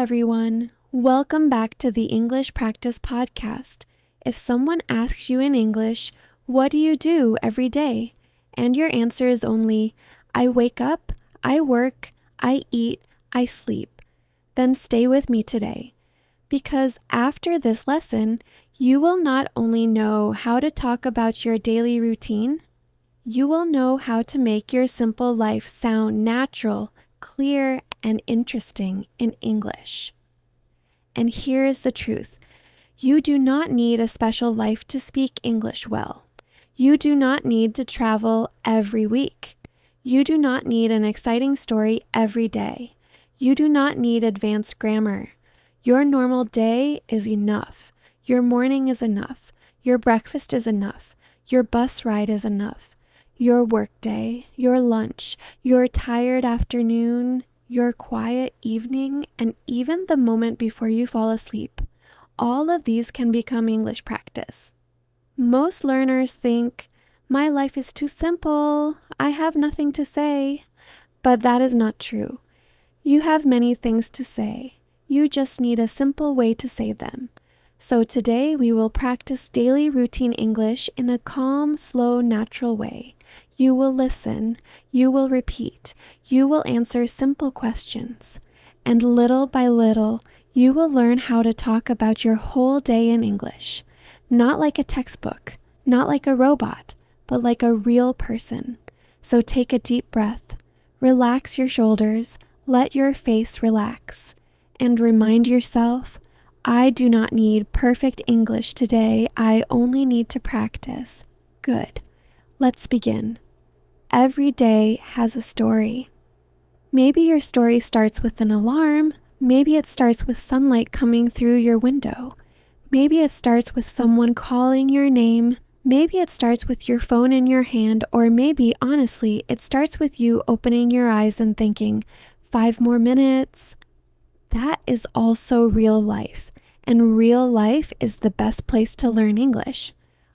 everyone. Welcome back to the English Practice Podcast. If someone asks you in English, what do you do every day? And your answer is only, I wake up, I work, I eat, I sleep. Then stay with me today. Because after this lesson, you will not only know how to talk about your daily routine, you will know how to make your simple life sound natural, clear, and interesting in English. And here is the truth. You do not need a special life to speak English well. You do not need to travel every week. You do not need an exciting story every day. You do not need advanced grammar. Your normal day is enough. Your morning is enough. Your breakfast is enough. Your bus ride is enough. Your workday, your lunch, your tired afternoon, your quiet evening, and even the moment before you fall asleep. All of these can become English practice. Most learners think, my life is too simple, I have nothing to say. But that is not true. You have many things to say. You just need a simple way to say them. So today we will practice daily routine English in a calm, slow, natural way. You will listen, you will repeat, you will answer simple questions, and little by little, you will learn how to talk about your whole day in English. Not like a textbook, not like a robot, but like a real person. So take a deep breath, relax your shoulders, let your face relax, and remind yourself, I do not need perfect English today, I only need to practice. Good. Let's begin. Every day has a story. Maybe your story starts with an alarm. Maybe it starts with sunlight coming through your window. Maybe it starts with someone calling your name. Maybe it starts with your phone in your hand, or maybe, honestly, it starts with you opening your eyes and thinking, 5 more minutes. That is also real life, and real life is the best place to learn English.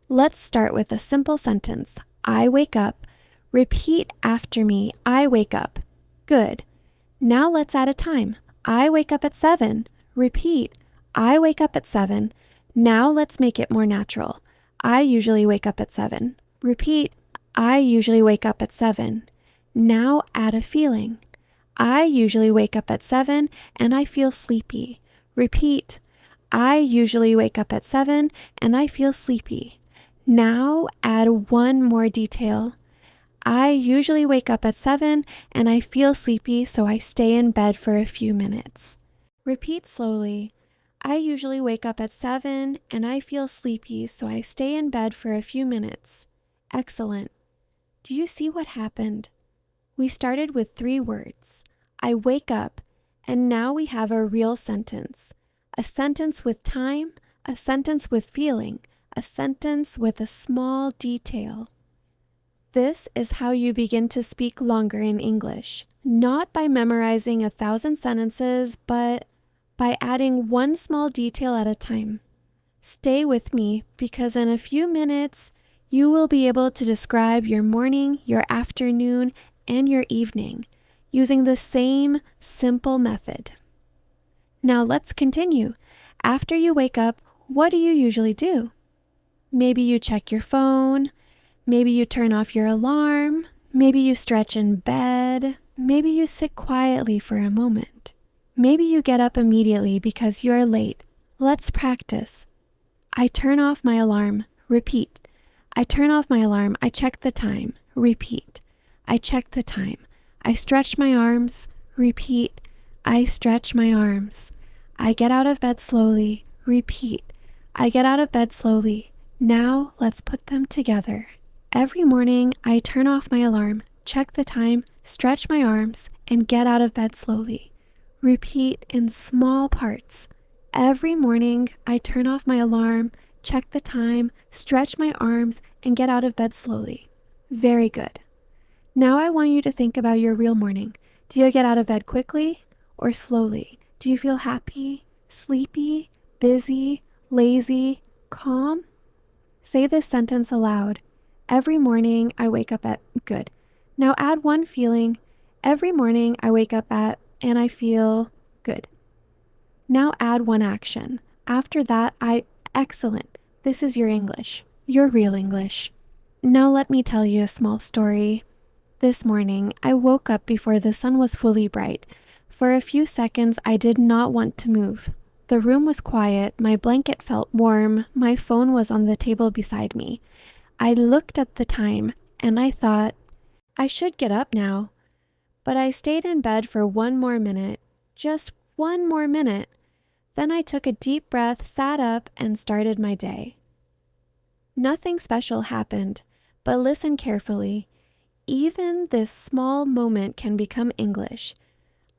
Let's start with a simple sentence. I wake up. Repeat after me. I wake up. Good. Now let's add a time. I wake up at 7. Repeat. I wake up at 7. Now let's make it more natural. I usually wake up at 7. Repeat. I usually wake up at 7. Now add a feeling. I usually wake up at 7 and I feel sleepy. Repeat. I usually wake up at 7 and I feel sleepy. Now add one more detail. I usually wake up at 7 and I feel sleepy, so I stay in bed for a few minutes. Repeat slowly. I usually wake up at 7 and I feel sleepy, so I stay in bed for a few minutes. Excellent. Do you see what happened? We started with 3 words. I wake up, and now we have a real sentence. A sentence with time, a sentence with feeling, a sentence with a small detail. This is how you begin to speak longer in English, not by memorizing 1,000 sentences, but by adding one small detail at a time. Stay with me, because in a few minutes, you will be able to describe your morning, your afternoon, and your evening using the same simple method. Now let's continue. After you wake up, what do you usually do? Maybe you check your phone. Maybe you turn off your alarm. Maybe you stretch in bed. Maybe you sit quietly for a moment. Maybe you get up immediately because you are late. Let's practice. I turn off my alarm. Repeat. I turn off my alarm. I check the time. Repeat. I check the time. I stretch my arms. Repeat. I stretch my arms. I get out of bed slowly. Repeat. I get out of bed slowly. Now let's put them together. Every morning, I turn off my alarm, check the time, stretch my arms, and get out of bed slowly. Repeat in small parts. Every morning, I turn off my alarm, check the time, stretch my arms, and get out of bed slowly. Very good. Now I want you to think about your real morning. Do you get out of bed quickly or slowly? Do you feel happy, sleepy, busy, lazy, calm? Say this sentence aloud. Every morning I wake up at good. Now add one feeling. Every morning I wake up at and I feel good. Now add one action. After that, excellent. This is your English. Your real English. Now let me tell you a small story. This morning, I woke up before the sun was fully bright. For a few seconds, I did not want to move. The room was quiet, my blanket felt warm, my phone was on the table beside me. I looked at the time, and I thought, I should get up now. But I stayed in bed for one more minute, just one more minute. Then I took a deep breath, sat up, and started my day. Nothing special happened, but listen carefully. Even this small moment can become English.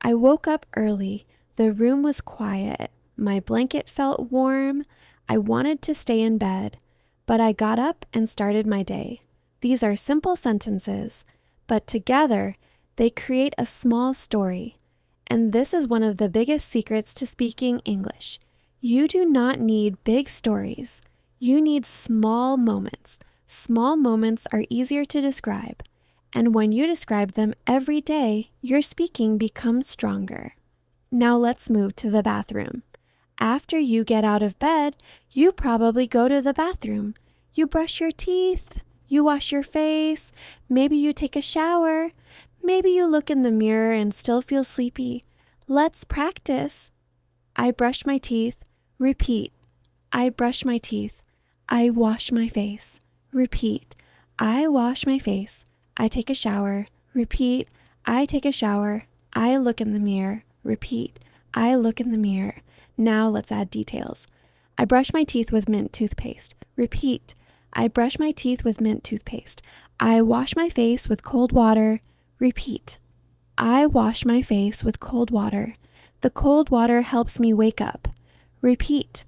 I woke up early. The room was quiet. My blanket felt warm. I wanted to stay in bed, but I got up and started my day. These are simple sentences, but together they create a small story. And this is one of the biggest secrets to speaking English. You do not need big stories. You need small moments. Small moments are easier to describe. And when you describe them every day, your speaking becomes stronger. Now let's move to the bathroom. After you get out of bed, you probably go to the bathroom. You brush your teeth, you wash your face, maybe you take a shower, maybe you look in the mirror and still feel sleepy. Let's practice. I brush my teeth, repeat. I brush my teeth. I wash my face, repeat. I wash my face. I take a shower, repeat. I take a shower. I look in the mirror, repeat. I look in the mirror. Now let's add details. I brush my teeth with mint toothpaste, repeat. I brush my teeth with mint toothpaste. I wash my face with cold water, repeat. I wash my face with cold water. The cold water helps me wake up, repeat.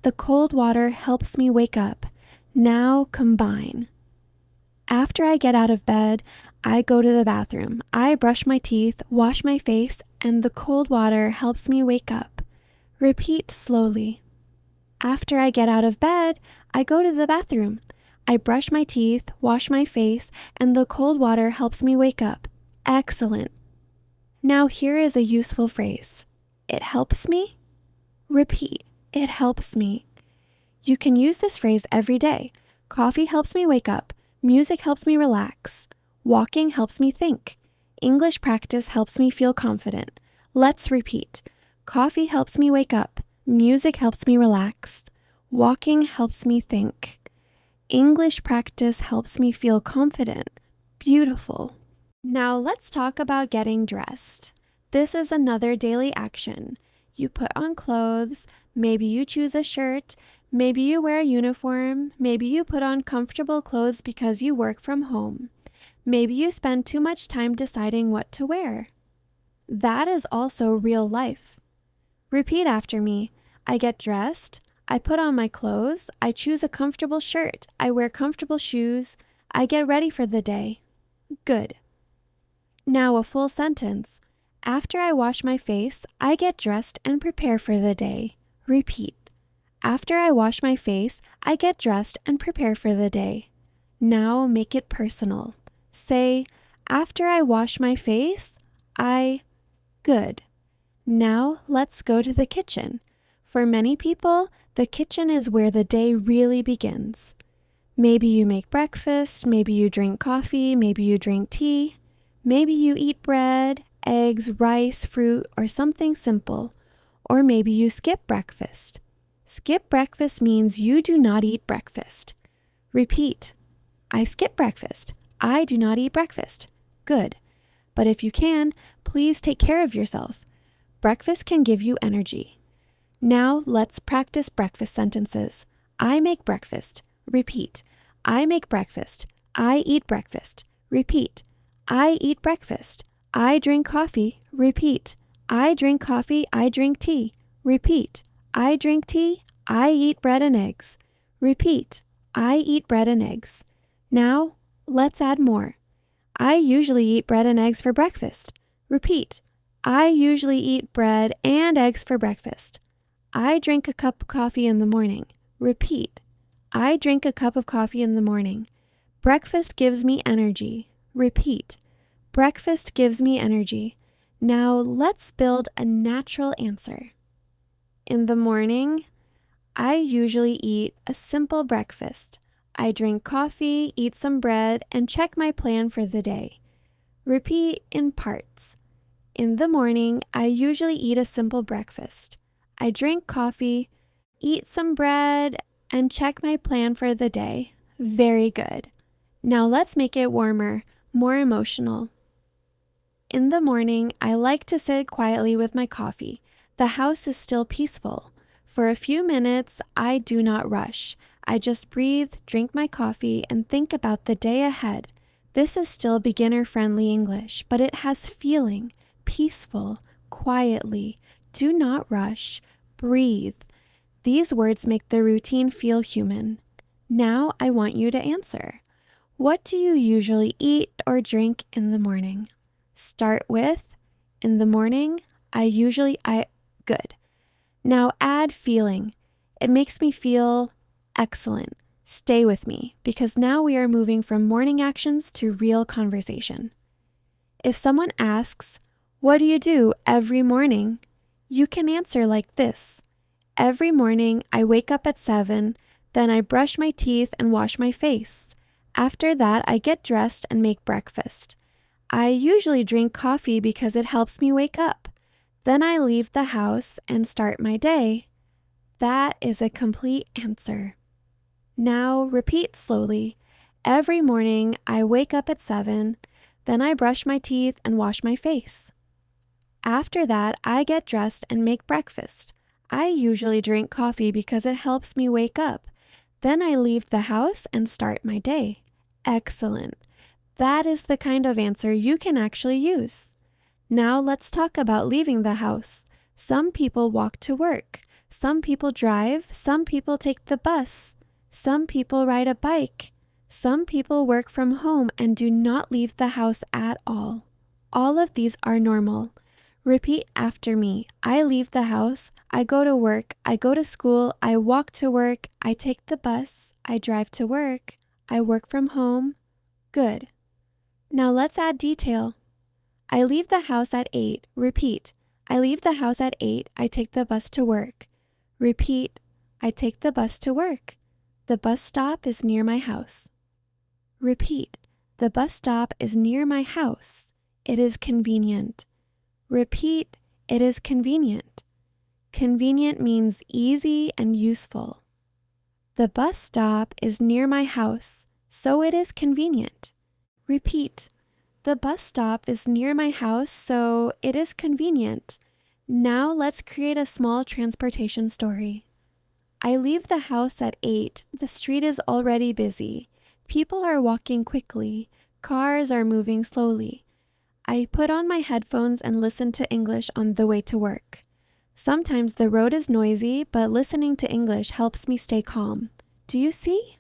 The cold water helps me wake up. Now combine. After I get out of bed, I go to the bathroom. I brush my teeth, wash my face, and the cold water helps me wake up. Repeat slowly. After I get out of bed, I go to the bathroom. I brush my teeth, wash my face, and the cold water helps me wake up. Excellent. Now here is a useful phrase. It helps me. Repeat. It helps me. You can use this phrase every day. Coffee helps me wake up. Music helps me relax. Walking helps me think. English practice helps me feel confident. Let's repeat. Coffee helps me wake up. Music helps me relax. Walking helps me think. English practice helps me feel confident. Beautiful. Now let's talk about getting dressed. This is another daily action. You put on clothes. Maybe you choose a shirt. Maybe you wear a uniform. Maybe you put on comfortable clothes because you work from home. Maybe you spend too much time deciding what to wear. That is also real life. Repeat after me. I get dressed. I put on my clothes. I choose a comfortable shirt. I wear comfortable shoes. I get ready for the day. Good. Now a full sentence. After I wash my face, I get dressed and prepare for the day. Repeat. After I wash my face, I get dressed and prepare for the day. Now make it personal. Say, after I wash my face, Good. Now let's go to the kitchen. For many people, the kitchen is where the day really begins. Maybe you make breakfast, maybe you drink coffee, maybe you drink tea. Maybe you eat bread, eggs, rice, fruit, or something simple. Or maybe you skip breakfast. Skip breakfast means you do not eat breakfast. Repeat. I skip breakfast. I do not eat breakfast. Good. But if you can, please take care of yourself. Breakfast can give you energy. Now let's practice breakfast sentences. I make breakfast. Repeat. I make breakfast. I eat breakfast. Repeat. I eat breakfast. I drink coffee. Repeat. I drink coffee. I drink tea. Repeat. I drink tea. I eat bread and eggs. Repeat. I eat bread and eggs. Now, let's add more. I usually eat bread and eggs for breakfast. Repeat. I usually eat bread and eggs for breakfast. I drink a cup of coffee in the morning. Repeat. I drink a cup of coffee in the morning. Breakfast gives me energy. Repeat. Breakfast gives me energy. Now let's build a natural answer. In the morning, I usually eat a simple breakfast. I drink coffee, eat some bread, and check my plan for the day. Repeat in parts. In the morning, I usually eat a simple breakfast. I drink coffee, eat some bread, and check my plan for the day. Very good. Now let's make it warmer, more emotional. In the morning, I like to sit quietly with my coffee. The house is still peaceful. For a few minutes, I do not rush. I just breathe, drink my coffee, and think about the day ahead. This is still beginner-friendly English, but it has feeling, peaceful, quietly. Do not rush. Breathe. These words make the routine feel human. Now I want you to answer. What do you usually eat or drink in the morning? Start with, in the morning, good. Now add feeling. It makes me feel excellent. Stay with me, because now we are moving from morning actions to real conversation. If someone asks, what do you do every morning? You can answer like this. Every morning, I wake up at 7, then I brush my teeth and wash my face. After that, I get dressed and make breakfast. I usually drink coffee because it helps me wake up. Then I leave the house and start my day. That is a complete answer. Now repeat slowly. Every morning, I wake up at 7, then I brush my teeth and wash my face. After that, I get dressed and make breakfast. I usually drink coffee because it helps me wake up. Then I leave the house and start my day. Excellent. That is the kind of answer you can actually use. Now let's talk about leaving the house. Some people walk to work. Some people drive. Some people take the bus. Some people ride a bike. Some people work from home and do not leave the house at all. All of these are normal. Repeat after me. I leave the house, I go to work, I go to school, I walk to work, I take the bus, I drive to work, I work from home. Good. Now let's add detail. I leave the house at 8. Repeat. I leave the house at 8, I take the bus to work. Repeat. I take the bus to work. The bus stop is near my house. Repeat. The bus stop is near my house. It is convenient. Repeat, it is convenient. Convenient means easy and useful. The bus stop is near my house, so it is convenient. Repeat, the bus stop is near my house, so it is convenient. Now let's create a small transportation story. I leave the house at 8. The street is already busy. People are walking quickly. Cars are moving slowly. I put on my headphones and listen to English on the way to work. Sometimes the road is noisy, but listening to English helps me stay calm. Do you see?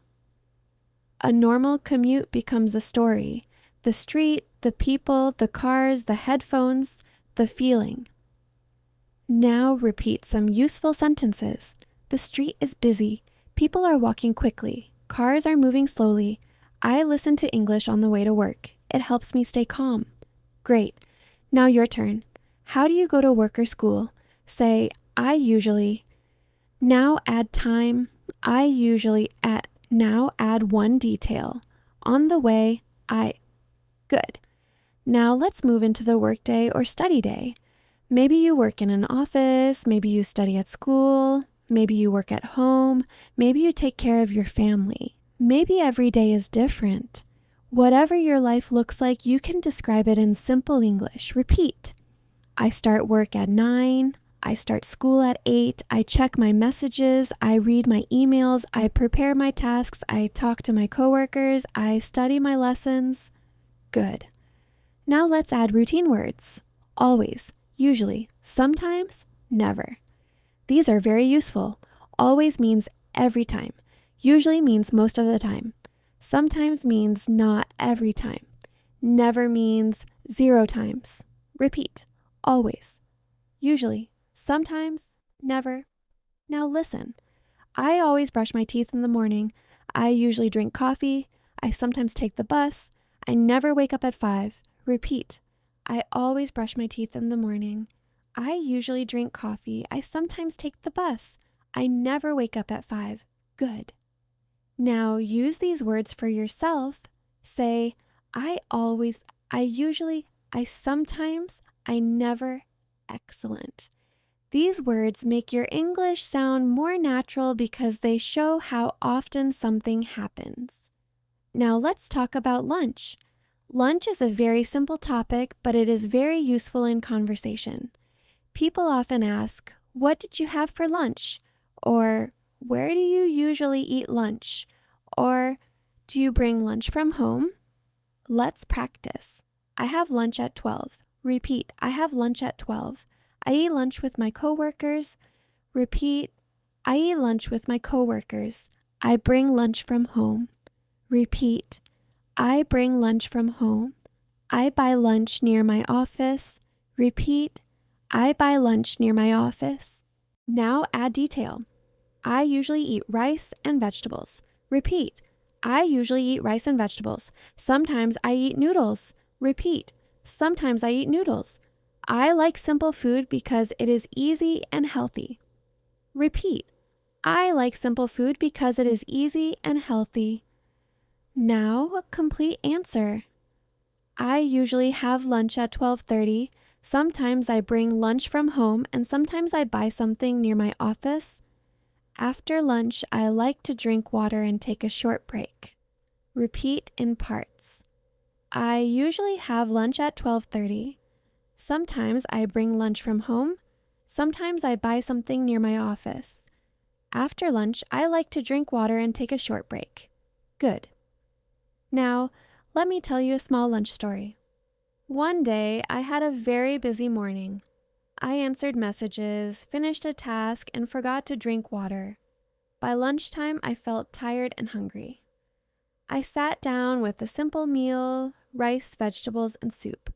A normal commute becomes a story. The street, the people, the cars, the headphones, the feeling. Now repeat some useful sentences. The street is busy. People are walking quickly. Cars are moving slowly. I listen to English on the way to work. It helps me stay calm. Great. Now your turn. How do you go to work or school? Say, I usually. Now add time. I usually at. Now add one detail. On the way, I. Good. Now let's move into the workday or study day. Maybe you work in an office. Maybe you study at school. Maybe you work at home. Maybe you take care of your family. Maybe every day is different. Whatever your life looks like, you can describe it in simple English. Repeat. I start work at 9. I start school at 8. I check my messages. I read my emails. I prepare my tasks. I talk to my coworkers. I study my lessons. Good. Now let's add routine words. Always, usually, sometimes, never. These are very useful. Always means every time. Usually means most of the time. Sometimes means not every time. Never means 0 times. Repeat. Always. Usually. Sometimes. Never. Now listen. I always brush my teeth in the morning. I usually drink coffee. I sometimes take the bus. I never wake up at 5. Repeat. I always brush my teeth in the morning. I usually drink coffee. I sometimes take the bus. I never wake up at 5. Good. Now use these words for yourself. Say, I always, I usually, I sometimes, I never. Excellent. These words make your English sound more natural because they show how often something happens. Now let's talk about lunch. Lunch is a very simple topic, but it is very useful in conversation. People often ask, what did you have for lunch? Or, where do you usually eat lunch? Or, do you bring lunch from home? Let's practice. I have lunch at 12. Repeat, I have lunch at 12. I eat lunch with my coworkers. Repeat, I eat lunch with my coworkers. I bring lunch from home. Repeat, I bring lunch from home. I buy lunch near my office. Repeat, I buy lunch near my office. Now add detail. I usually eat rice and vegetables. Repeat, I usually eat rice and vegetables. Sometimes I eat noodles. Repeat, sometimes I eat noodles. I like simple food because it is easy and healthy. Repeat, I like simple food because it is easy and healthy. Now a complete answer. I usually have lunch at 12:30. Sometimes I bring lunch from home and sometimes I buy something near my office. After lunch, I like to drink water and take a short break. Repeat in parts. I usually have lunch at 12:30. Sometimes I bring lunch from home. Sometimes I buy something near my office. After lunch, I like to drink water and take a short break. Good. Now, let me tell you a small lunch story. One day, I had a very busy morning. I answered messages, finished a task, and forgot to drink water. By lunchtime, I felt tired and hungry. I sat down with a simple meal, rice, vegetables, and soup.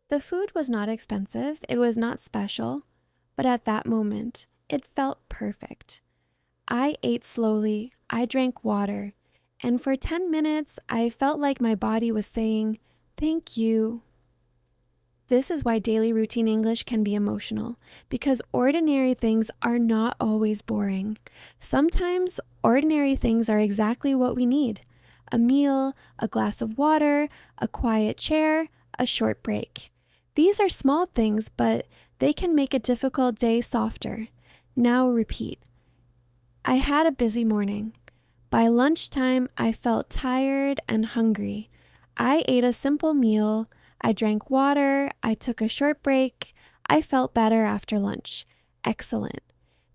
The food was not expensive, it was not special, but at that moment, it felt perfect. I ate slowly, I drank water, and for 10 minutes, I felt like my body was saying, "Thank you." This is why daily routine English can be emotional, because ordinary things are not always boring. Sometimes ordinary things are exactly what we need. A meal, a glass of water, a quiet chair, a short break. These are small things, but they can make a difficult day softer. Now repeat. I had a busy morning. By lunchtime, I felt tired and hungry. I ate a simple meal. I drank water. I took a short break. I felt better after lunch. Excellent.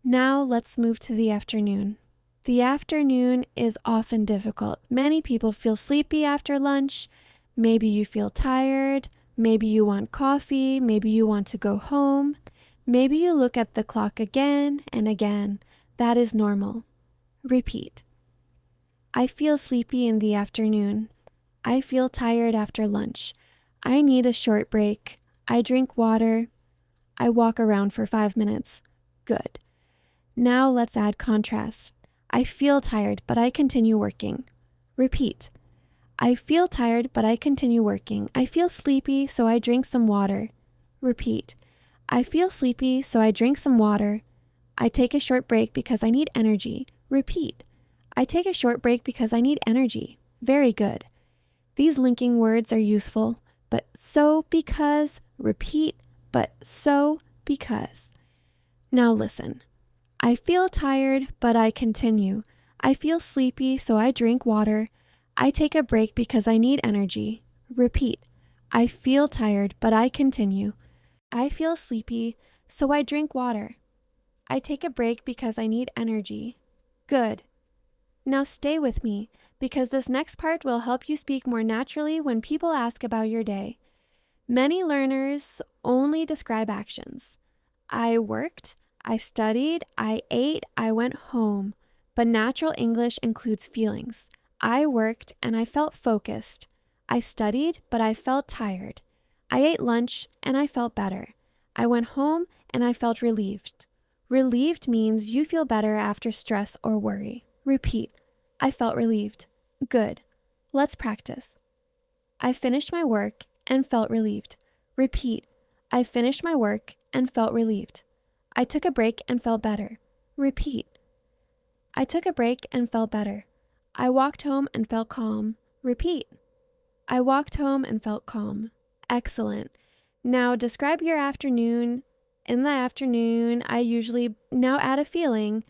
Now let's move to the afternoon. The afternoon is often difficult. Many people feel sleepy after lunch. Maybe you feel tired. Maybe you want coffee. Maybe you want to go home. Maybe you look at the clock again and again. That is normal. Repeat. I feel sleepy in the afternoon. I feel tired after lunch. I need a short break. I drink water. I walk around for 5 minutes. Good. Now let's add contrast. I feel tired, but I continue working. Repeat. I feel tired, but I continue working. I feel sleepy, so I drink some water. Repeat. I feel sleepy, so I drink some water. I take a short break because I need energy. Repeat. I take a short break because I need energy. Very good. These linking words are useful, but so, because, repeat, but so, because. Now listen. I feel tired, but I continue. I feel sleepy, so I drink water. I take a break because I need energy. Repeat. I feel tired, but I continue. I feel sleepy, so I drink water. I take a break because I need energy. Good. Now stay with me, because this next part will help you speak more naturally when people ask about your day. Many learners only describe actions. I worked, I studied, I ate, I went home. But natural English includes feelings. I worked and I felt focused. I studied, but I felt tired. I ate lunch and I felt better. I went home and I felt relieved. Relieved means you feel better after stress or worry. Repeat. I felt relieved. Good. Let's practice. I finished my work and felt relieved. Repeat. I finished my work and felt relieved. I took a break and felt better. Repeat. I took a break and felt better. I walked home and felt calm. Repeat. I walked home and felt calm. Excellent. Now describe your afternoon. In the afternoon, I usually now add a feeling.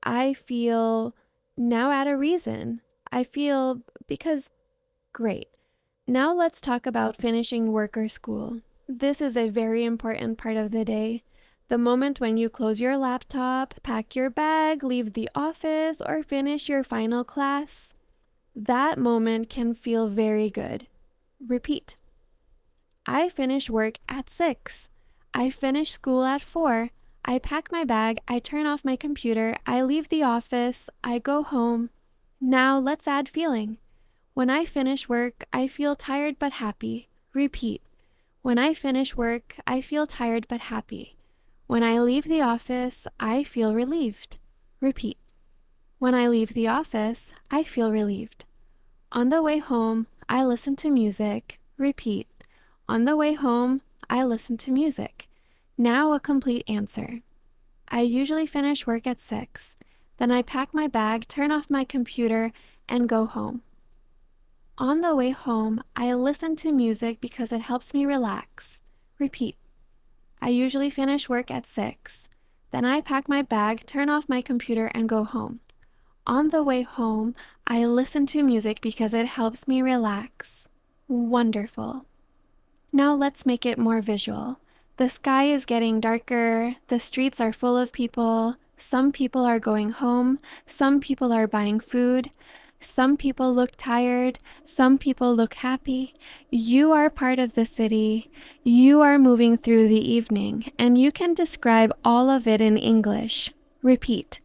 I feel, now add a reason. I feel because, great. Now let's talk about finishing work or school. This is a very important part of the day. The moment when you close your laptop, pack your bag, leave the office, or finish your final class. That moment can feel very good. Repeat. I finish work at 6. I finish school at 4. I pack my bag, I turn off my computer, I leave the office, I go home. Now let's add feeling. When I finish work, I feel tired but happy. Repeat. When I finish work, I feel tired but happy. When I leave the office, I feel relieved. Repeat. When I leave the office, I feel relieved. On the way home, I listen to music. Repeat. On the way home, I listen to music. Now a complete answer. I usually finish work at 6. Then I pack my bag, turn off my computer, and go home. On the way home, I listen to music because it helps me relax. Repeat. I usually finish work at 6. Then I pack my bag, turn off my computer, and go home. On the way home, I listen to music because it helps me relax. Wonderful. Now let's make it more visual. The sky is getting darker, the streets are full of people, some people are going home, some people are buying food, some people look tired, some people look happy. You are part of the city, you are moving through the evening, and you can describe all of it in English. Repeat.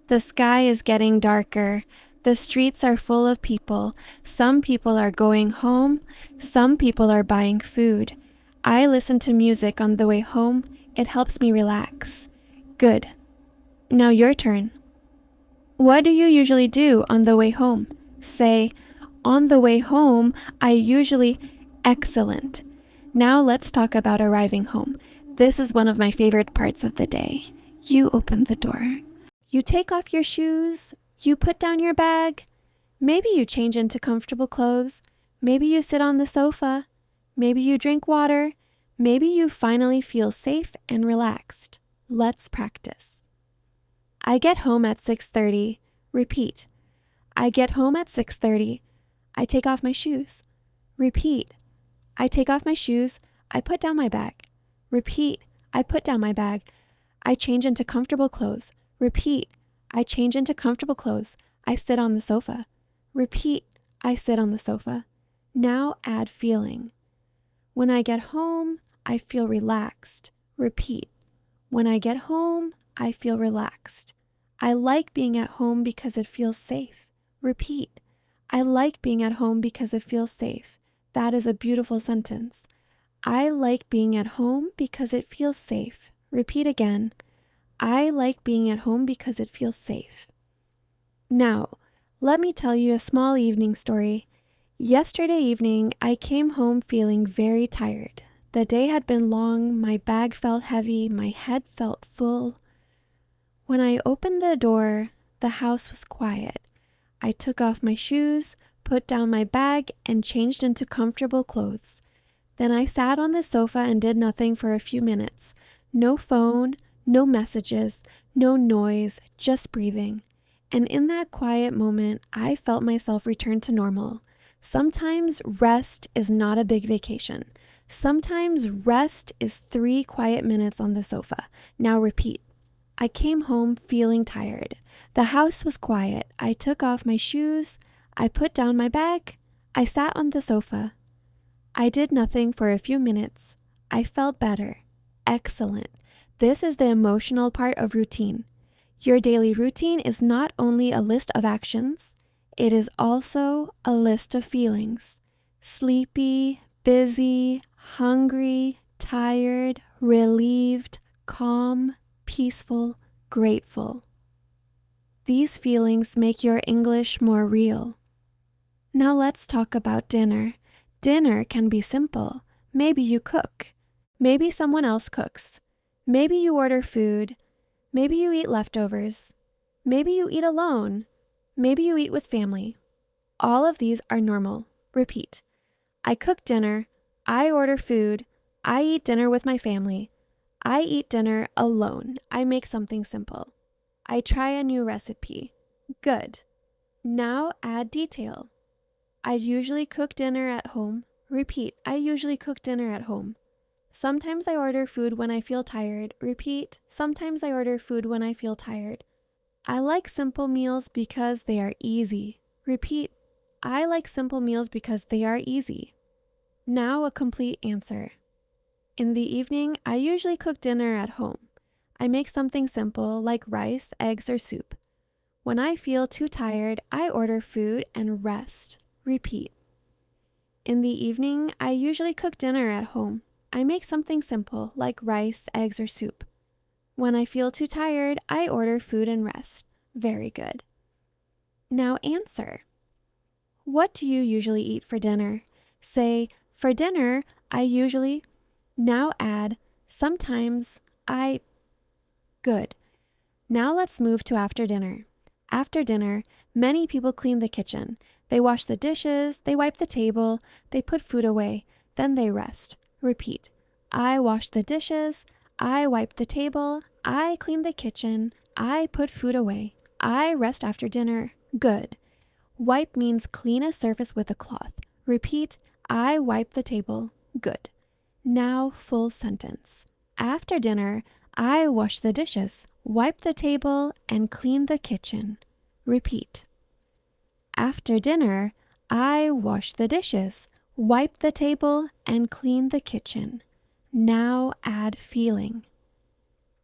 The sky is getting darker. The streets are full of people. Some people are going home. Some people are buying food. I listen to music on the way home. It helps me relax. Good. Now your turn. What do you usually do on the way home? Say, on the way home, I usually... Excellent. Now let's talk about arriving home. This is one of my favorite parts of the day. You open the door. You take off your shoes. You put down your bag. Maybe you change into comfortable clothes. Maybe you sit on the sofa. Maybe you drink water. Maybe you finally feel safe and relaxed. Let's practice. I get home at 6:30. Repeat. I get home at 6:30. I take off my shoes. Repeat. I take off my shoes. I put down my bag. Repeat. I put down my bag. I change into comfortable clothes. Repeat. I change into comfortable clothes. I sit on the sofa. Repeat. I sit on the sofa. Now add feeling. When I get home, I feel relaxed. Repeat. When I get home, I feel relaxed. I like being at home because it feels safe. Repeat. I like being at home because it feels safe. That is a beautiful sentence. I like being at home because it feels safe. Repeat again. I like being at home because it feels safe. Now, let me tell you a small evening story. Yesterday evening, I came home feeling very tired. The day had been long, my bag felt heavy, my head felt full. When I opened the door, the house was quiet. I took off my shoes, put down my bag, and changed into comfortable clothes. Then I sat on the sofa and did nothing for a few minutes. No phone, no messages, no noise, just breathing. And in that quiet moment, I felt myself return to normal. Sometimes rest is not a big vacation. Sometimes rest is 3 quiet minutes on the sofa. Now repeat. I came home feeling tired. The house was quiet. I took off my shoes. I put down my bag. I sat on the sofa. I did nothing for a few minutes. I felt better. Excellent. This is the emotional part of routine. Your daily routine is not only a list of actions, it is also a list of feelings. Sleepy, busy, hungry, tired, relieved, calm, peaceful, grateful. These feelings make your English more real. Now let's talk about dinner. Dinner can be simple. Maybe you cook. Maybe someone else cooks. Maybe you order food. Maybe you eat leftovers. Maybe you eat alone. Maybe you eat with family. All of these are normal. Repeat. I cook dinner. I order food. I eat dinner with my family. I eat dinner alone. I make something simple. I try a new recipe. Good. Now add detail. I usually cook dinner at home. Repeat. I usually cook dinner at home. Sometimes I order food when I feel tired. Repeat. Sometimes I order food when I feel tired. I like simple meals because they are easy. Repeat. I like simple meals because they are easy. Now a complete answer. In the evening, I usually cook dinner at home. I make something simple like rice, eggs, or soup. When I feel too tired, I order food and rest. Repeat. In the evening, I usually cook dinner at home. I make something simple like rice, eggs, or soup. When I feel too tired, I order food and rest. Very good. Now answer. What do you usually eat for dinner? Say, for dinner, I usually. Now add, sometimes I. Good. Now let's move to after dinner. After dinner, many people clean the kitchen. They wash the dishes, they wipe the table, they put food away, then they rest. Repeat. I wash the dishes, I wipe the table, I clean the kitchen, I put food away, I rest after dinner. Good. Wipe means clean a surface with a cloth. Repeat, I wipe the table. Good. Now full sentence. After dinner, I wash the dishes, wipe the table, and clean the kitchen. Repeat. After dinner, I wash the dishes, wipe the table, and clean the kitchen. Now add feeling.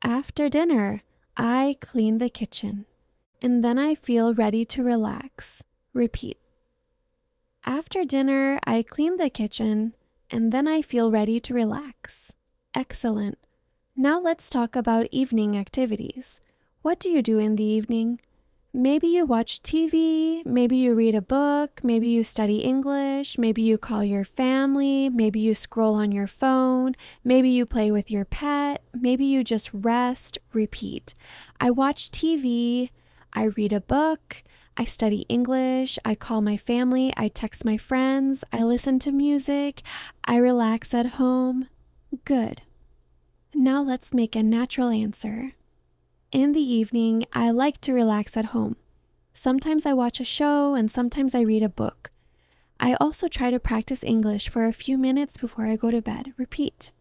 After dinner, I clean the kitchen, and then I feel ready to relax. Repeat. After dinner, I clean the kitchen, and then I feel ready to relax. Excellent. Now let's talk about evening activities. What do you do in the evening? Maybe you watch TV, maybe you read a book, maybe you study English, maybe you call your family, maybe you scroll on your phone, maybe you play with your pet, maybe you just rest. Repeat. I watch TV, I read a book, I study English, I call my family, I text my friends, I listen to music, I relax at home. Good. Now let's make a natural answer. In the evening, I like to relax at home. Sometimes I watch a show and sometimes I read a book. I also try to practice English for a few minutes before I go to bed. Repeat.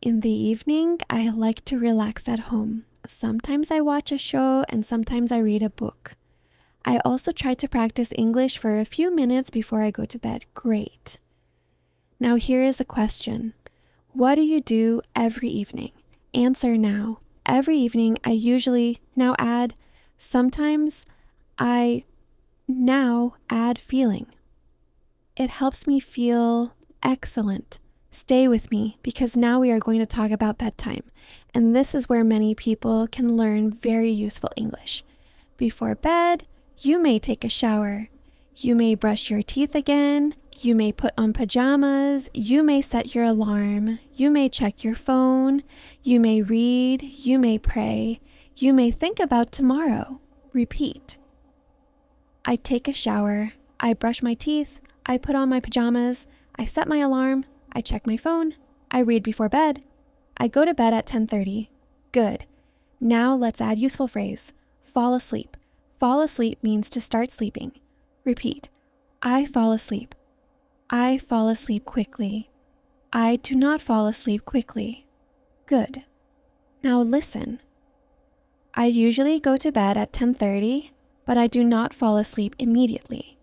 In the evening, I like to relax at home. Sometimes I watch a show and sometimes I read a book. I also try to practice English for a few minutes before I go to bed. Great. Now here is a question. What do you do every evening? Answer now. Every evening, I usually. Now add. Sometimes I. Now add feeling. It helps me feel excellent. Stay with me because now we are going to talk about bedtime. And this is where many people can learn very useful English. Before bed, you may take a shower. You may brush your teeth again. You may put on pajamas. You may set your alarm. You may check your phone. You may read. You may pray. You may think about tomorrow. Repeat. I take a shower. I brush my teeth. I put on my pajamas. I set my alarm. I check my phone. I read before bed. I go to bed at 10:30. Good. Now let's add useful phrase. Fall asleep. Fall asleep means to start sleeping. Repeat. I fall asleep. I fall asleep quickly. I do not fall asleep quickly. Good. Now listen. I usually go to bed at 10:30, but I do not fall asleep immediately.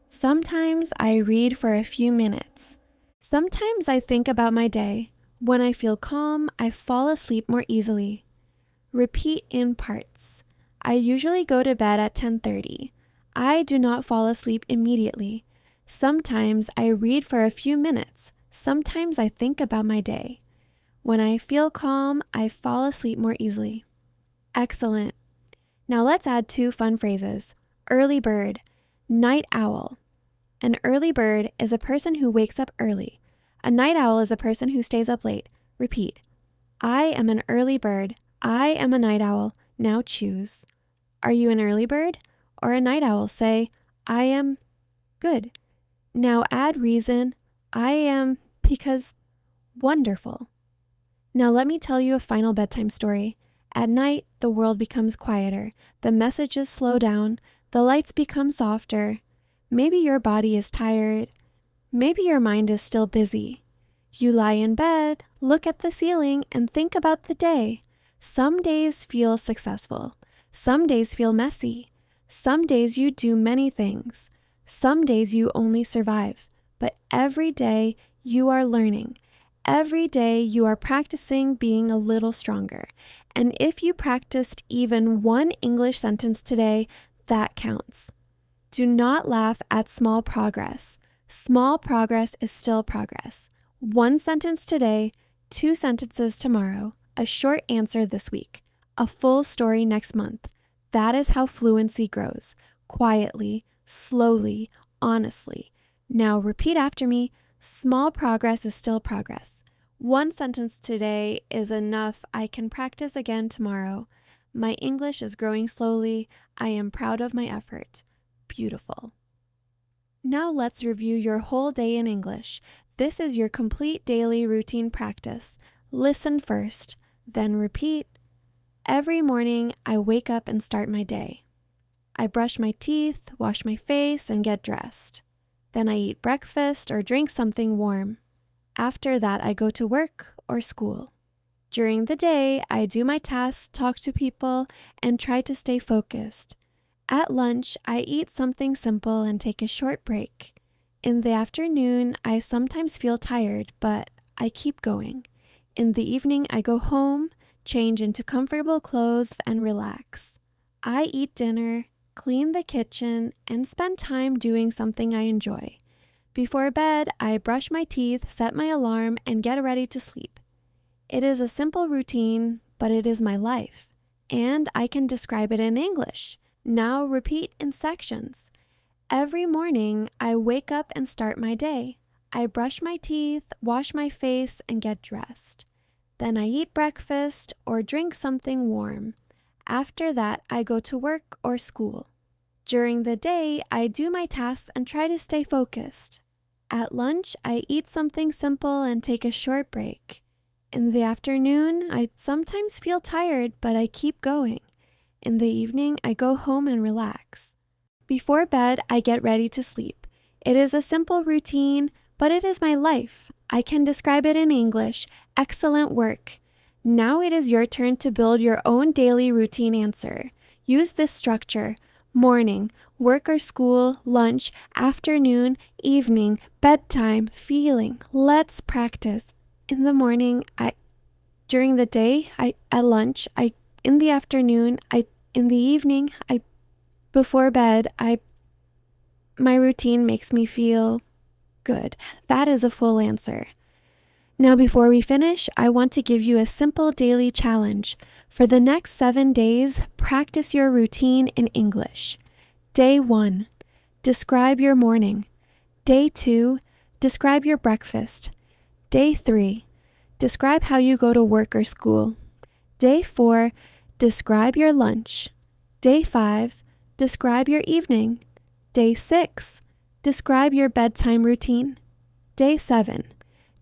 Sometimes I read for a few minutes. Sometimes I think about my day. When I feel calm, I fall asleep more easily. Repeat in parts. I usually go to bed at 10:30. I do not fall asleep immediately. Sometimes I read for a few minutes. Sometimes I think about my day. When I feel calm, I fall asleep more easily. Excellent. Now let's add two fun phrases. Early bird, night owl. An early bird is a person who wakes up early. A night owl is a person who stays up late. Repeat. I am an early bird. I am a night owl. Now choose. Are you an early bird or a night owl? Say, I am. Good. Now add reason. I am because wonderful. Now let me tell you a final bedtime story. At night, the world becomes quieter. The messages slow down. The lights become softer. Maybe your body is tired. Maybe your mind is still busy. You lie in bed, look at the ceiling, and think about the day. Some days feel successful. Some days feel messy. Some days you do many things. Some days you only survive. But every day you are learning. Every day you are practicing being a little stronger. And if you practiced even one English sentence today, that counts. Do not laugh at small progress. Small progress is still progress. One sentence today, 2 sentences tomorrow, a short answer this week, a full story next month. That is how fluency grows. Quietly, slowly, honestly. Now repeat after me. Small progress is still progress. One sentence today is enough. I can practice again tomorrow. My English is growing slowly. I am proud of my effort. Beautiful. Now let's review your whole day in English. This is your complete daily routine practice. Listen first, then repeat. Every morning, I wake up and start my day. I brush my teeth, wash my face, and get dressed. Then I eat breakfast or drink something warm. After that, I go to work or school. During the day, I do my tasks, talk to people, and try to stay focused. At lunch, I eat something simple and take a short break. In the afternoon, I sometimes feel tired, but I keep going. In the evening, I go home, change into comfortable clothes, and relax. I eat dinner, clean the kitchen, and spend time doing something I enjoy. Before bed, I brush my teeth, set my alarm, and get ready to sleep. It is a simple routine, but it is my life, and I can describe it in English. Now repeat in sections. Every morning, I wake up and start my day. I brush my teeth, wash my face, and get dressed. Then I eat breakfast or drink something warm. After that, I go to work or school. During the day, I do my tasks and try to stay focused. At lunch, I eat something simple and take a short break. In the afternoon, I sometimes feel tired, but I keep going. In the evening, I go home and relax. Before bed, I get ready to sleep. It is a simple routine, but it is my life. I can describe it in English. Excellent work. Now it is your turn to build your own daily routine answer. Use this structure. Morning, work or school, lunch, afternoon, evening, bedtime, feeling. Let's practice. In the morning, during the day, at lunch, in the afternoon, in the evening, before bed, my routine makes me feel good. That is a full answer. Now, before we finish, I want to give you a simple daily challenge. For the next 7 days, practice your routine in English. Day 1, describe your morning. Day 2, describe your breakfast. Day 3, describe how you go to work or school. Day 4, describe your lunch. Day 5, describe your evening. Day 6, describe your bedtime routine. Day 7,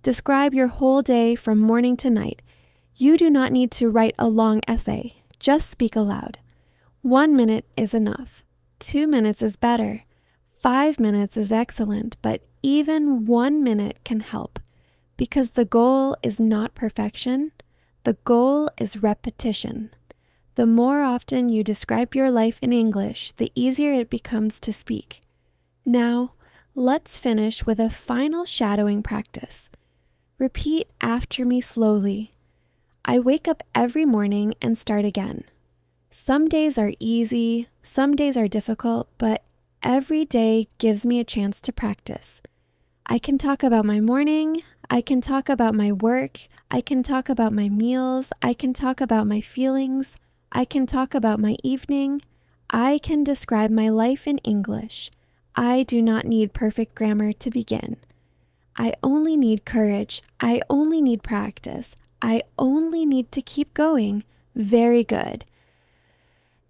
describe your whole day from morning to night. You do not need to write a long essay. Just speak aloud. 1 minute is enough. 2 minutes is better. 5 minutes is excellent, but even 1 minute can help. Because the goal is not perfection. The goal is repetition. The more often you describe your life in English, the easier it becomes to speak. Now, let's finish with a final shadowing practice. Repeat after me slowly. I wake up every morning and start again. Some days are easy, some days are difficult, but every day gives me a chance to practice. I can talk about my morning, I can talk about my work, I can talk about my meals, I can talk about my feelings, I can talk about my evening. I can describe my life in English. I do not need perfect grammar to begin. I only need courage. I only need practice. I only need to keep going. Very good.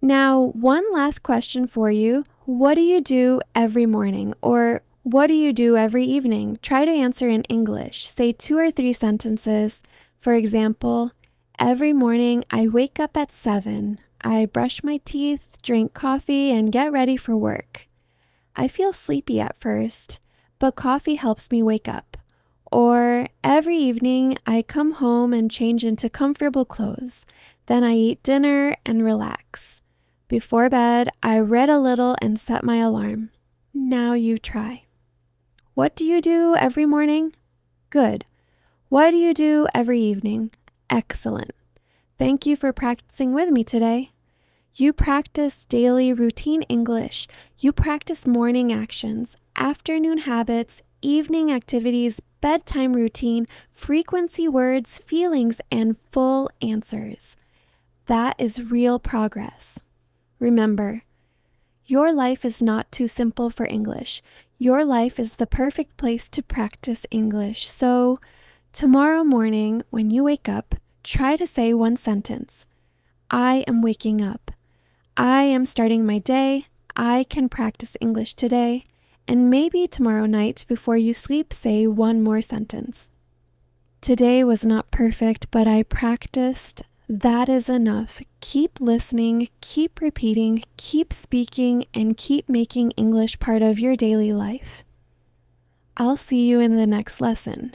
Now, one last question for you. What do you do every morning? Or what do you do every evening? Try to answer in English. Say 2 or 3 sentences. For example, every morning I wake up at 7. I brush my teeth, drink coffee, and get ready for work. I feel sleepy at first, but coffee helps me wake up. Or every evening I come home and change into comfortable clothes. Then I eat dinner and relax. Before bed, I read a little and set my alarm. Now you try. What do you do every morning? Good. What do you do every evening? Excellent. Thank you for practicing with me today. You practice daily routine English. You practice morning actions, afternoon habits, evening activities, bedtime routine, frequency words, feelings, and full answers. That is real progress. Remember, your life is not too simple for English. Your life is the perfect place to practice English. So, tomorrow morning, when you wake up, try to say one sentence. I am waking up. I am starting my day. I can practice English today. And maybe tomorrow night before you sleep, say one more sentence. Today was not perfect, but I practiced. That is enough. Keep listening, keep repeating, keep speaking, and keep making English part of your daily life. I'll see you in the next lesson.